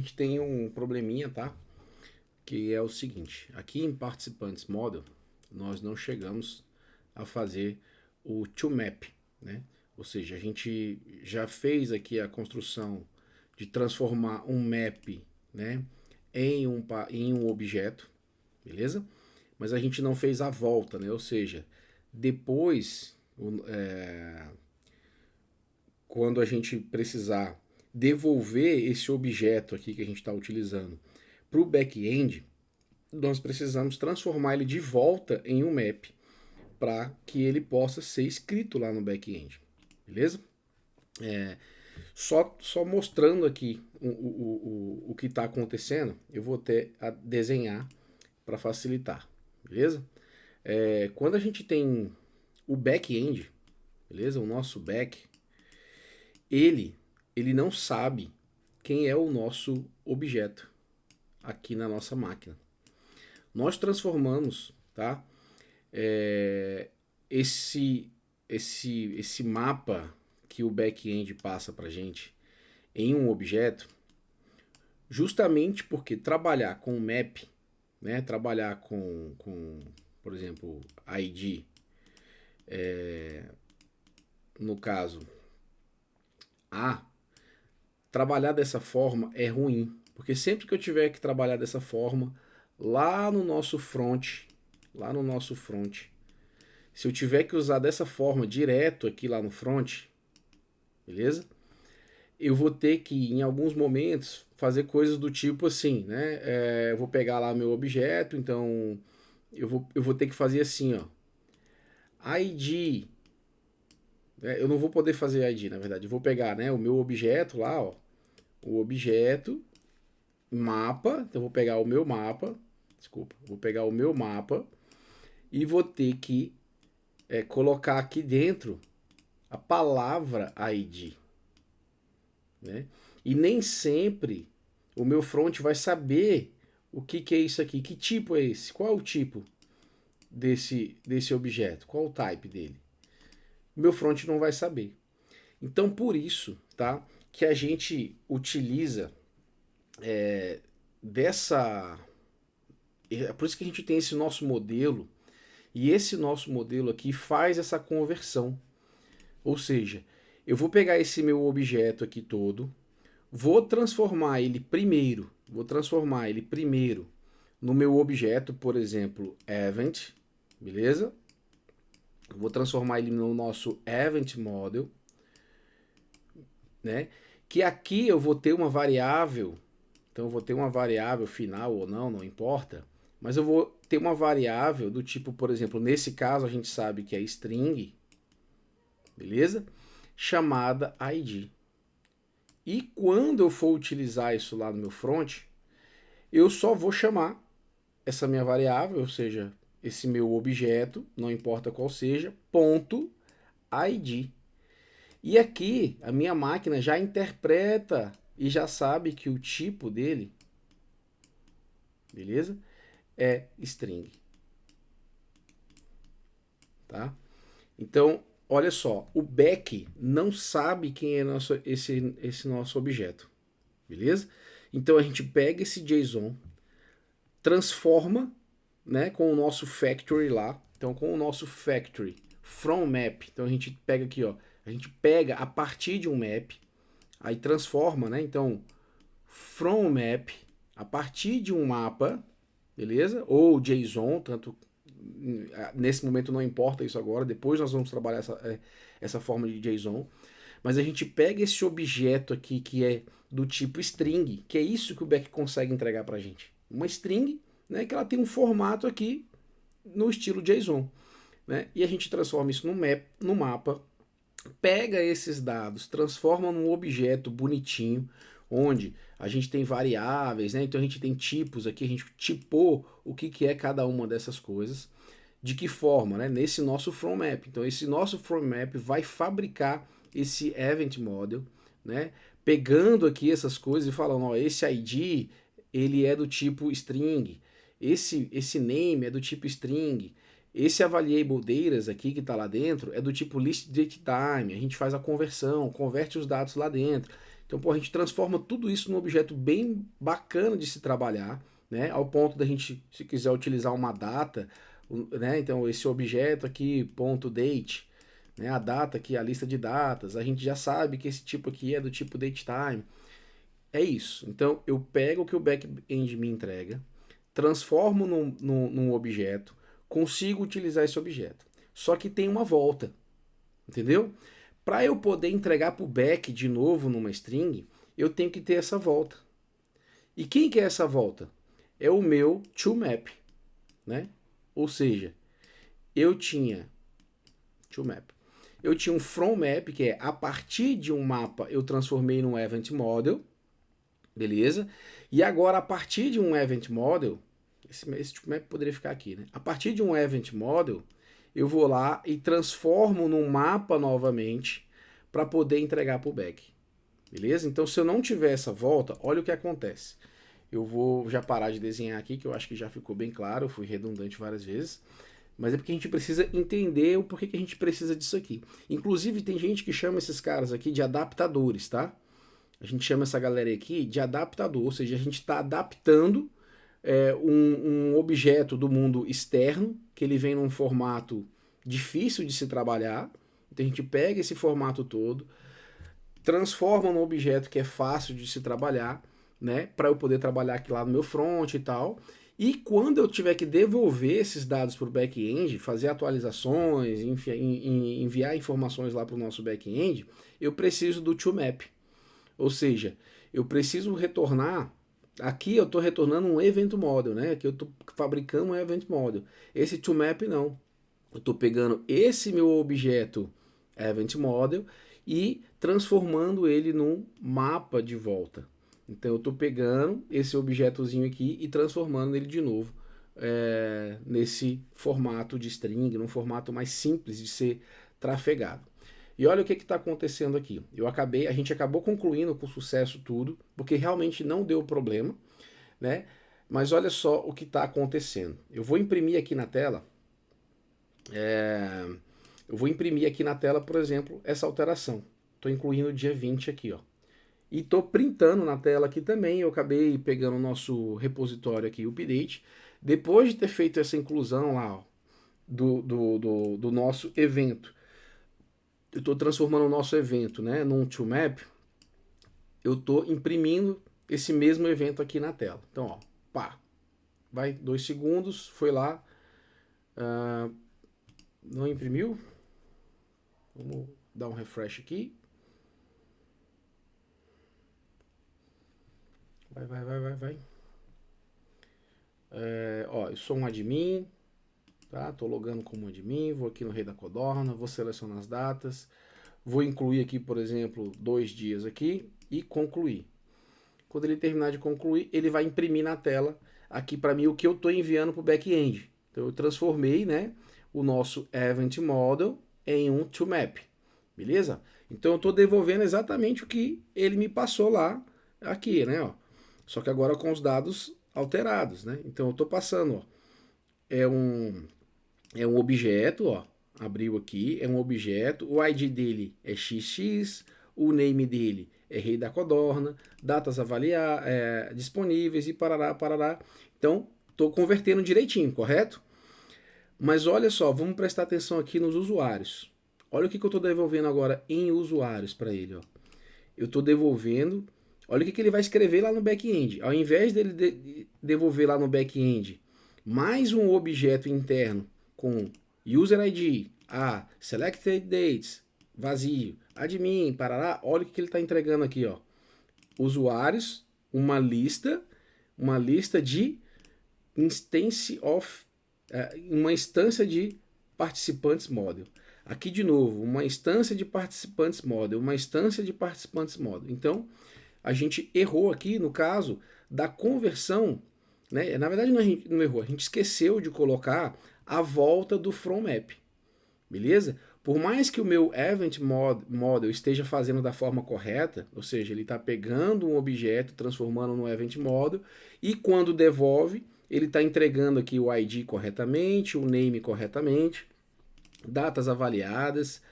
gente tem um probleminha, tá? Que é o seguinte, aqui em Participants Model, nós não chegamos a fazer o toMap, né? Ou seja, a gente já fez aqui a construção de transformar um map, né, em um objeto, beleza? Mas a gente não fez a volta, né? Ou seja, depois, quando a gente precisar devolver esse objeto aqui que a gente está utilizando para o back-end, nós precisamos transformar ele de volta em um map para que ele possa ser escrito lá no back-end, beleza? Só mostrando aqui o que está acontecendo, eu vou ter a desenhar para facilitar, beleza? Quando a gente tem o back-end, beleza? O nosso back, ele não sabe quem é o nosso objeto aqui na nossa máquina. Nós transformamos, tá? Esse mapa que o back-end passa para gente em um objeto, justamente porque trabalhar com map, né? Trabalhar com por exemplo, ID, no caso A, trabalhar dessa forma é ruim, porque sempre que eu tiver que trabalhar dessa forma, lá no nosso front, se eu tiver que usar dessa forma direto aqui lá no front, beleza? Eu vou ter que, em alguns momentos, fazer coisas do tipo assim, né? Eu vou pegar lá meu objeto, então eu vou ter que fazer assim, ó. ID. Eu não vou poder fazer ID, na verdade. Eu vou pegar, né, o meu objeto lá, ó. O objeto, mapa. Então eu vou pegar o meu mapa. Desculpa. Vou pegar o meu mapa e vou ter que colocar aqui dentro a palavra ID, né? E nem sempre o meu front vai saber o que é isso aqui, que tipo é esse, qual é o tipo desse objeto, qual o type dele. O meu front não vai saber. Então por isso, tá, que a gente utiliza dessa, por isso que a gente tem esse nosso modelo, e esse nosso modelo aqui faz essa conversão. Ou seja, eu vou pegar esse meu objeto aqui todo, vou transformar ele primeiro no meu objeto, por exemplo, event, beleza? Vou transformar ele no nosso event model, né? Que aqui eu vou ter uma variável, então eu vou ter uma variável final ou não, não importa, mas eu vou ter uma variável do tipo, por exemplo, nesse caso a gente sabe que é string, beleza? Chamada id. E quando eu for utilizar isso lá no meu front, eu só vou chamar essa minha variável, ou seja, esse meu objeto, não importa qual seja, ponto id. E aqui a minha máquina já interpreta e já sabe que o tipo dele, beleza? É string. Tá? Então, olha só, o back não sabe quem é esse nosso objeto, beleza? Então a gente pega esse JSON, transforma, né, com o nosso factory lá. Então com o nosso factory from map, então a gente pega aqui, ó, a gente pega a partir de um map, aí transforma, né? Então from map a partir de um mapa, beleza? Ou JSON, tanto nesse momento não importa isso agora, depois nós vamos trabalhar essa forma de JSON, mas a gente pega esse objeto aqui que é do tipo string, que é isso que o back consegue entregar pra gente. Uma string, né, que ela tem um formato aqui no estilo JSON, né? E a gente transforma isso no mapa, pega esses dados, transforma num objeto bonitinho, onde a gente tem variáveis, né? Então a gente tem tipos aqui, a gente tipou o que é cada uma dessas coisas. De que forma, né? Nesse nosso from map. Então esse nosso from map vai fabricar esse event model, né? Pegando aqui essas coisas e falando, ó, esse ID ele é do tipo string, esse name é do tipo string, esse available data aqui que está lá dentro é do tipo list date time. A gente faz a conversão, converte os dados lá dentro. Então, pô, a gente transforma tudo isso num objeto bem bacana de se trabalhar, né? Ao ponto da gente, se quiser utilizar uma data, né? Então, esse objeto aqui, ponto date, né? A data aqui, a lista de datas, a gente já sabe que esse tipo aqui é do tipo datetime. É isso. Então, eu pego o que o back-end me entrega, transformo num objeto, consigo utilizar esse objeto. Só que tem uma volta, entendeu? Para eu poder entregar para o back de novo numa string, eu tenho que ter essa volta. E quem que é essa volta? É o meu toMap, né? Ou seja, eu tinha toMap. Eu tinha um fromMap, que é a partir de um mapa eu transformei num event model, beleza? E agora a partir de um event model, esse toMap poderia ficar aqui, né? A partir de um event model, eu vou lá e transformo num mapa novamente para poder entregar para o back. Beleza? Então, se eu não tiver essa volta, olha o que acontece. Eu vou já parar de desenhar aqui, que eu acho que já ficou bem claro, eu fui redundante várias vezes. Mas é porque a gente precisa entender o porquê que a gente precisa disso aqui. Inclusive, tem gente que chama esses caras aqui de adaptadores, tá? A gente chama essa galera aqui de adaptador, ou seja, a gente está adaptando um objeto do mundo externo, que ele vem num formato difícil de se trabalhar. Então a gente pega esse formato todo, transforma num objeto que é fácil de se trabalhar, né, para eu poder trabalhar aqui lá no meu front e tal. E quando eu tiver que devolver esses dados para o back-end, fazer atualizações, enviar informações lá para o nosso back-end, eu preciso do toMap. Ou seja, eu preciso retornar. Aqui eu estou retornando um event model, né? Aqui eu estou fabricando um event model. Esse toMap não. Eu estou pegando esse meu objeto event model e transformando ele num mapa de volta. Então eu estou pegando esse objetozinho aqui e transformando ele de novo nesse formato de string, num formato mais simples de ser trafegado. E olha o que está acontecendo aqui. A gente acabou concluindo com sucesso tudo, porque realmente não deu problema, né? Mas olha só o que está acontecendo. Eu vou imprimir aqui na tela. Eu vou imprimir aqui na tela, por exemplo, essa alteração. Estou incluindo o dia 20 aqui, ó. E estou printando na tela aqui também. Eu acabei pegando o nosso repositório aqui, o update. Depois de ter feito essa inclusão lá, ó, do nosso evento, eu estou transformando o nosso evento, né, num toMap. Eu estou imprimindo esse mesmo evento aqui na tela. Então, ó, pá, vai 2 segundos, foi lá, não imprimiu. Vamos dar um refresh aqui. Vai. Ó, eu sou um admin, tá? Tô logando como admin, vou aqui no Rei da Codorna, vou selecionar as datas, vou incluir aqui, por exemplo, 2 dias aqui e concluir. Quando ele terminar de concluir, ele vai imprimir na tela aqui para mim o que eu estou enviando para o back-end. Então eu transformei, né, o nosso event model em um toMap, beleza? Então eu estou devolvendo exatamente o que ele me passou lá aqui, né? Ó. Só que agora com os dados alterados, né? Então eu estou passando, ó, é um objeto, ó, abriu aqui, é um objeto, o ID dele é XX, o name dele é Rei da Codorna, datas disponíveis e parará. Então, estou convertendo direitinho, correto? Mas olha só, vamos prestar atenção aqui nos usuários. Olha o que eu estou devolvendo agora em usuários para ele. Ó. Eu estou devolvendo, olha o que ele vai escrever lá no back-end. Ao invés dele devolver lá no back-end mais um objeto interno com user ID, selected dates, vazio, admin, parará, olha o que ele está entregando aqui, ó. Usuários, uma lista de uma instância de participantes model. Aqui de novo, uma instância de participantes model, uma instância de participantes model. Então, a gente errou aqui no caso da conversão, né? Na verdade não errou, a gente esqueceu de colocar a volta do fromMap, beleza? Por mais que o meu event model esteja fazendo da forma correta, ou seja, ele está pegando um objeto, transformando no event model, e quando devolve, ele está entregando aqui o ID corretamente, o name corretamente, datas avaliadas,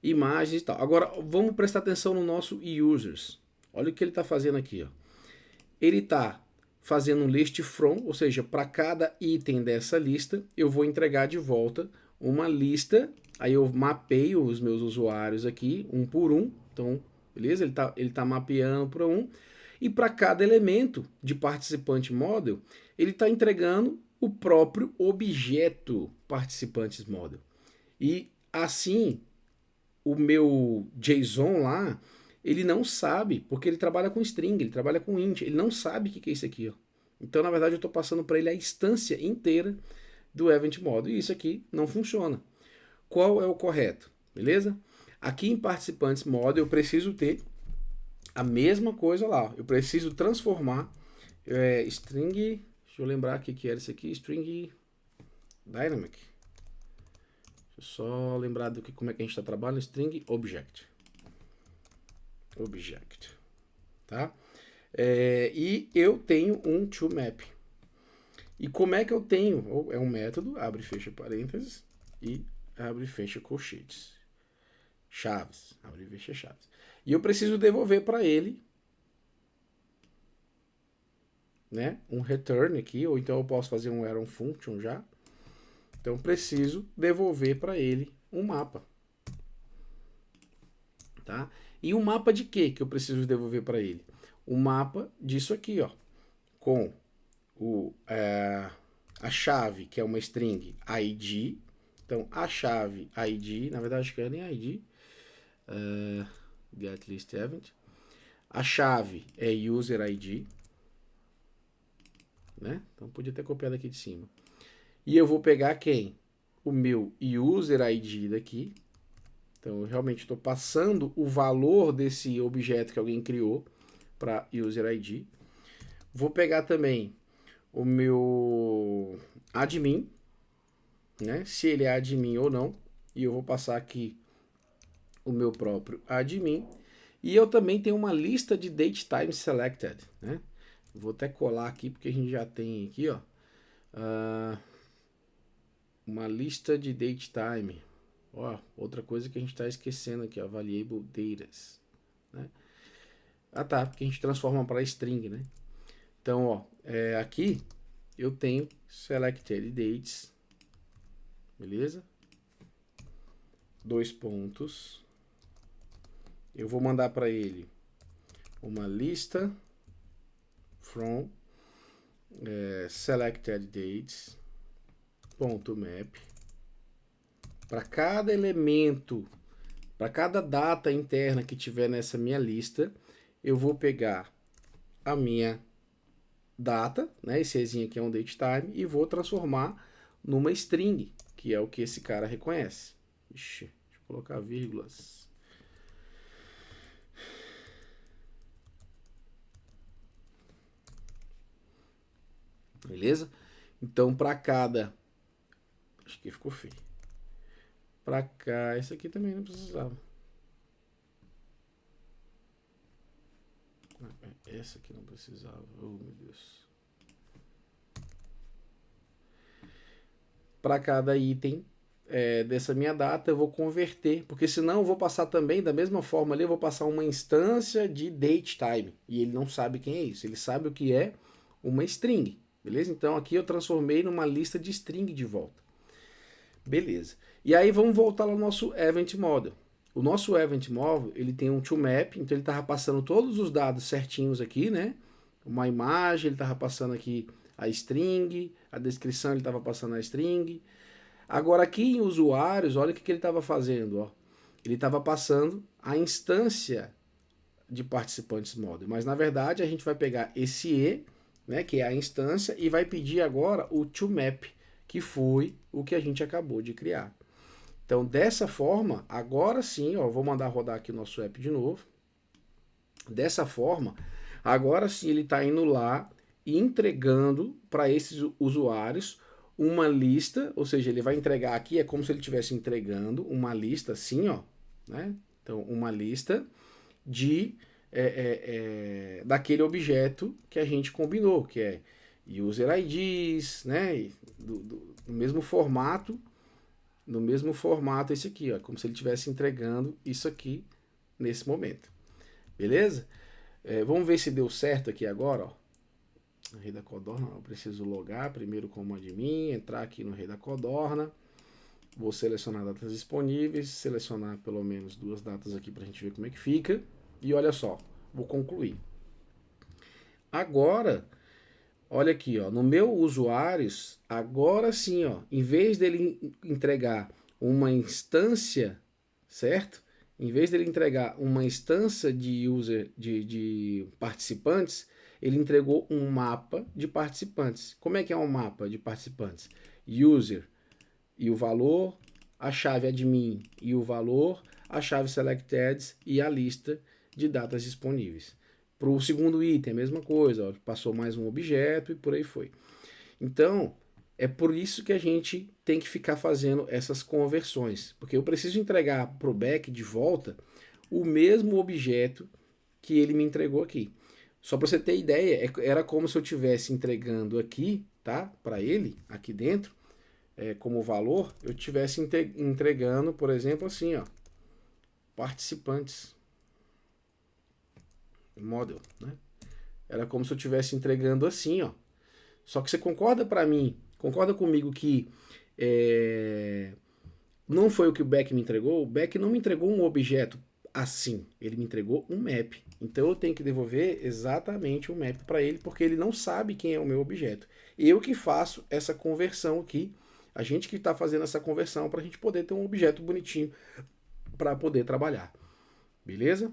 imagens e tal. Agora, vamos prestar atenção no nosso users. Olha o que ele está fazendo aqui. Ó. Ele está fazendo um list from, ou seja, para cada item dessa lista, eu vou entregar de volta uma lista. Aí eu mapeio os meus usuários aqui, um por um. Então, beleza? Ele tá mapeando para um. E para cada elemento de participante model, ele está entregando o próprio objeto participantes model. E assim, o meu JSON lá, ele não sabe, porque ele trabalha com string, ele trabalha com int, ele não sabe o que é isso aqui. Ó. Então, na verdade, eu estou passando para ele a instância inteira do event model. E isso aqui não funciona. Qual é o correto? Beleza? Aqui em participantes model, eu preciso ter a mesma coisa lá. Eu preciso transformar string. Deixa eu lembrar o que era isso aqui. String dynamic. Deixa eu só lembrar do que, como é que a gente está trabalhando. String object. Object. Tá? E eu tenho um toMap. E como é que eu tenho? É um método, abre e fecha parênteses, e abre e fecha colchetes. Chaves, abre e fecha chaves. E eu preciso devolver para ele, né, um return aqui, ou então eu posso fazer um arrow function já. Então preciso devolver para ele um mapa. Tá? E um mapa de quê que eu preciso devolver para ele? Um mapa disso aqui, ó, com a chave, que é uma string id. Então, a chave id, na verdade acho que é nem id, getListEvent. A chave é user id, né? Então, podia ter copiado aqui de cima. E eu vou pegar quem? O meu user id daqui. Então, eu realmente estou passando o valor desse objeto que alguém criou para user id. Vou pegar também o meu admin, né? Se ele é admin ou não. E eu vou passar aqui o meu próprio admin. E eu também tenho uma lista de datetime selected, né? Vou até colar aqui porque a gente já tem aqui, ó, uma lista de datetime. Ó, outra coisa que a gente está esquecendo aqui, ó, variable datas, né? Ah, tá, porque a gente transforma para string, né? Então, ó, aqui eu tenho selected dates, beleza? 2 pontos. Eu vou mandar para ele uma lista from selected dates ponto map. Para cada elemento, para cada data interna que tiver nessa minha lista, eu vou pegar a minha data, né? Esse Ezinho aqui é um datetime, e vou transformar numa string, que é o que esse cara reconhece. Ixi, deixa eu colocar vírgulas. Beleza? Então, para cada... Acho que ficou feio. Para cá, esse aqui também não precisava. Essa aqui não precisava. Oh, meu Deus. Para cada item dessa minha data, eu vou converter, porque senão eu vou passar também, da mesma forma ali, eu vou passar uma instância de datetime, e ele não sabe quem é isso, ele sabe o que é uma string, beleza? Então aqui eu transformei numa lista de string de volta. Beleza. E aí vamos voltar ao nosso Event Model. O nosso Event Model, ele tem um toMap, então ele estava passando todos os dados certinhos aqui, né? Uma imagem, ele estava passando aqui a string, a descrição ele estava passando a string. Agora aqui em usuários, olha o que ele estava fazendo, ó. Ele estava passando a instância de participantes model, mas na verdade a gente vai pegar esse E, né, que é a instância, e vai pedir agora o toMap, que foi o que a gente acabou de criar. Então, dessa forma, agora sim, ó, vou mandar rodar aqui o nosso app de novo. Dessa forma, agora sim ele está indo lá e entregando para esses usuários uma lista, ou seja, ele vai entregar aqui, é como se ele estivesse entregando uma lista assim, ó, né? Então, uma lista de daquele objeto que a gente combinou, que é user IDs, né? Do mesmo formato, no mesmo formato esse aqui, ó, como se ele estivesse entregando isso aqui nesse momento. Beleza? Vamos ver se deu certo aqui agora, ó. Rei da Codorna, eu preciso logar primeiro como admin, entrar aqui no Rei da Codorna. Vou selecionar datas disponíveis, selecionar pelo menos 2 datas aqui para a gente ver como é que fica. E olha só, vou concluir. Agora, olha aqui, ó, no meu usuários, agora sim, ó, em vez dele entregar uma instância, certo? Em vez dele entregar uma instância de user de participantes, ele entregou um mapa de participantes. Como é que é um mapa de participantes? User e o valor, a chave admin e o valor, a chave selected e a lista de datas disponíveis. Para o segundo item, a mesma coisa, ó, passou mais um objeto e por aí foi. Então, é por isso que a gente tem que ficar fazendo essas conversões, porque eu preciso entregar para o back de volta o mesmo objeto que ele me entregou aqui. Só para você ter ideia, era como se eu estivesse entregando aqui, tá, para ele, aqui dentro, como valor, eu estivesse entregando, por exemplo, assim, ó, participantes, model, né? Era como se eu estivesse entregando assim, ó. Só que você concorda comigo que não foi o que o back me entregou? O back não me entregou um objeto assim, ele me entregou um map. Então eu tenho que devolver exatamente o map para ele, porque ele não sabe quem é o meu objeto. Eu que faço essa conversão aqui, a gente que está fazendo essa conversão para a gente poder ter um objeto bonitinho para poder trabalhar. Beleza?